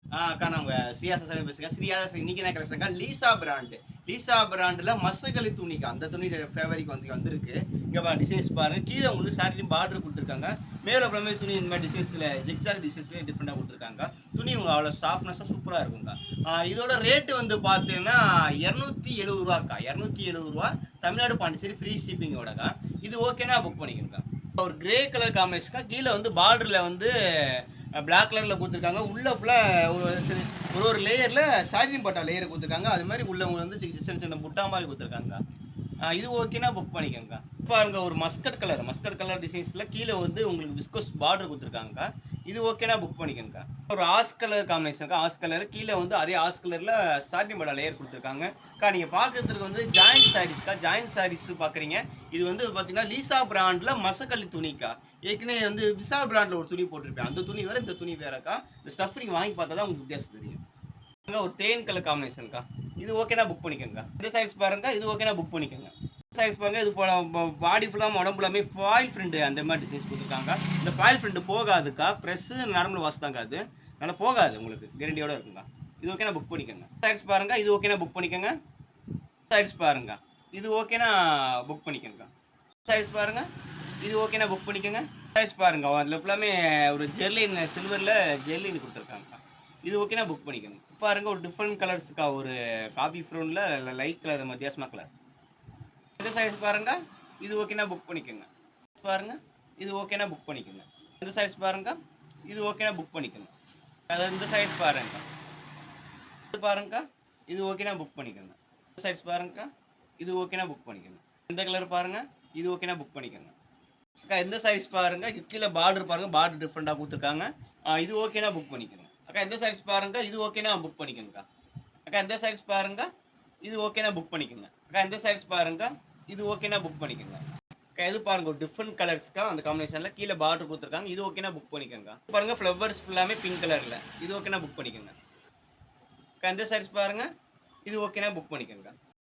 அக்கா நாங்க ஸ்ரீயாசா சார் பேசுறேன். ஸ்ரீயாசா இன்னைக்கு என்ன கலெக்ஷன்க்கா லீசா பிராண்ட். லீசா பிராண்ட்ல மசகளி துணிக்கா. அந்த துணி ஃபேவரிக் வந்திருக்கு. இங்க பாருங்க டிசைன்ஸ் பாருங்க. கீழ உங்களுக்கு சாட்டின் பார்டர் குடுத்துருக்காங்க. மேல அப்புறமே துணி இந்த மாதிரி டிசைன்ஸ்ல ஜிக்ஜாக் டிசைன்ஸ்ல டிஃபரெண்டா குடுத்துருக்காங்க. துணி உங்களுக்கு அவ்வளவு சாஃப்ட்னஸா சூப்பரா இருக்கும்க்கா. இதோட ரேட் வந்து பார்த்தீங்கன்னா ரூ. 270க்கா. ரூ. 270 தமிழ்நாடு பாண்டிச்சேரி ஃப்ரீ ஷிப்பிங்கோடக்கா. இது ஓகேனா புக் பண்ணிக்கங்கக்கா. ஒரு கிரே கலர் காம்பினேஷன்க்கா. கீழ வந்து பார்டர்ல வந்து பிளாக் கலர்ல குடுத்துருக்காங்க. உள்ள ஃபுல்லா ஒரு லேயர்ல சாட்டின் பட்டா லேயர் குடுத்துருக்காங்க. அது மாதிரி உள்ள உங்களுக்கு வந்து சின்ன சின்ன புட்டா மாதிரி குடுத்துருக்காங்க. இது ஓகேனா புக் பண்ணிக்கோங்க. பாருங்க ஒரு மஸ்கட் கலர் டிசைன்ஸ்ல கீழ வந்து உங்களுக்கு விஸ்கோஸ் பார்டர் குடுத்துருக்காங்கக்கா. இது ஓகேனா புக் பண்ணிக்கோங்க. ஒரு ஆஷ் கலர் காம்பினேஷன்க்கா. ஆஷ் கலர் கீழ வந்து அதே ஆஷ் கலர்ல சாட்டின் பட்டா லேயர் குடுத்துருக்காங்க. நீங்க பாக்குறதுக்கு வந்து ஜாயிண்ட் சாரீஸ்க்கா. ஜாயிண்ட் சாரீஸ் பாக்குறீங்க. இது வந்து பாத்தீங்கன்னா லீசா பிராண்ட்ல மசக்களி துணிக்கா. ஏற்கனவே வந்து விசால் பிராண்ட்ல ஒரு துணி போட்டிருப்பேன். அந்த துணி வேற, இந்த துணி வேறக்கா. இந்த ஸ்டஃப் நீங்க வாங்கி பார்த்தா தான் உங்களுக்கு வித்தியாசம் தெரியும். ஒரு தேன் கலர் காம்பினேஷன்க்கா. இது ஓகேனா புக் பண்ணிக்கோங்க. இந்த சைஸ் பாருங்க. இது ஓகேனா புக் பண்ணிக்கோங்க. சைஸ் பாருங்க. இது பாடி ஃபுல்லா உடம்பு ஃபுல்லாமே ஃபாயில் பிரிண்ட் அந்த மாதிரி டிசைன்ஸ் கொடுத்துருக்காங்க. இந்த ஃபாயில் பிரிண்ட் போகாதுக்கா. பிரஸ் நார்மல் வாஷ் தாங்க அது. அதனால போகாது உங்களுக்கு. கேரண்டியோட இருக்குங்க. இது ஓகேனா புக் பண்ணிக்கோங்க. சைஸ் பாருங்க. இது ஓகேனா புக் பண்ணிக்கோங்க. சைஸ் பாருங்க. இது ஓகேனா புக் பண்ணிக்கோங்க. சைஸ் பாருங்க. இது ஓகேனா புக் பண்ணிக்கோங்க. சைஸ் பாருங்க. அதில் ஃபுல்லாமே ஒரு ஜெர்லின் சில்வரில் ஜெர்லின் கொடுத்துருக்காங்க. இது ஓகேனா புக் பண்ணிக்கோங்க. பாருங்க ஒரு டிஃப்ரெண்ட் கலர்ஸ்க்கா. ஒரு காபி ஃப்ரோனில் லைட் கலர் வித்தியாசமாக கலர். இந்த சைஸ் பாருங்க. இது ஓகேனா புக் பண்ணிக்கோங்க. பாருங்க. இது ஓகேனா புக் பண்ணிக்கோங்க. இந்த சைஸ் பாருங்க. இது ஓகேனா புக் பண்ணிக்கோங்க. அதாவது இந்த சைஸ் பாருங்க. இது பாருங்க. இது ஓகேனா புக் பண்ணிக்கோங்க. இந்த சைஸ் பாருங்க. இது ஓகேனா புக் பண்ணிக்கோங்க. இந்த கலர் பாருங்க. இது ஓகேனா புக் பண்ணிக்கோங்க. அக்கா இந்த சைஸ் பாருங்க. கீழே பார்டர் பாருங்க. பார்டர் டிஃப்ரெண்டா கொடுத்துருக்காங்க. இது ஓகேனா புக் பண்ணிக்கோங்க. அக்கா இந்த சைஸ் பாருங்க. இது ஓகேனா புக் பண்ணிக்கோங்க. அக்கா இந்த சைஸ் பாருங்க. இது ஓகேனா புக் பண்ணிக்கோங்க. அக்கா இந்த சைஸ் பாருங்க. இது ஓகேனா புக் பண்ணிக்கோங்க. அக்கா இது பாருங்க ஒரு டிஃப்ரெண்ட் கலர்ஸ்க்கா. அந்த காம்பினேஷன்ல கீழே பார்டர் கொடுத்துருக்காங்க. இது ஓகேனா புக் பண்ணிக்கோங்க. பாருங்க ஃப்ளவர்ஸ் ஃபுல்லாமே பிங்க் கலர்ல. இது ஓகேனா புக் பண்ணிக்கோங்க. அக்கா இந்த சைஸ் பாருங்க. இது ஓகேனா புக் பண்ணிக்கோங்க.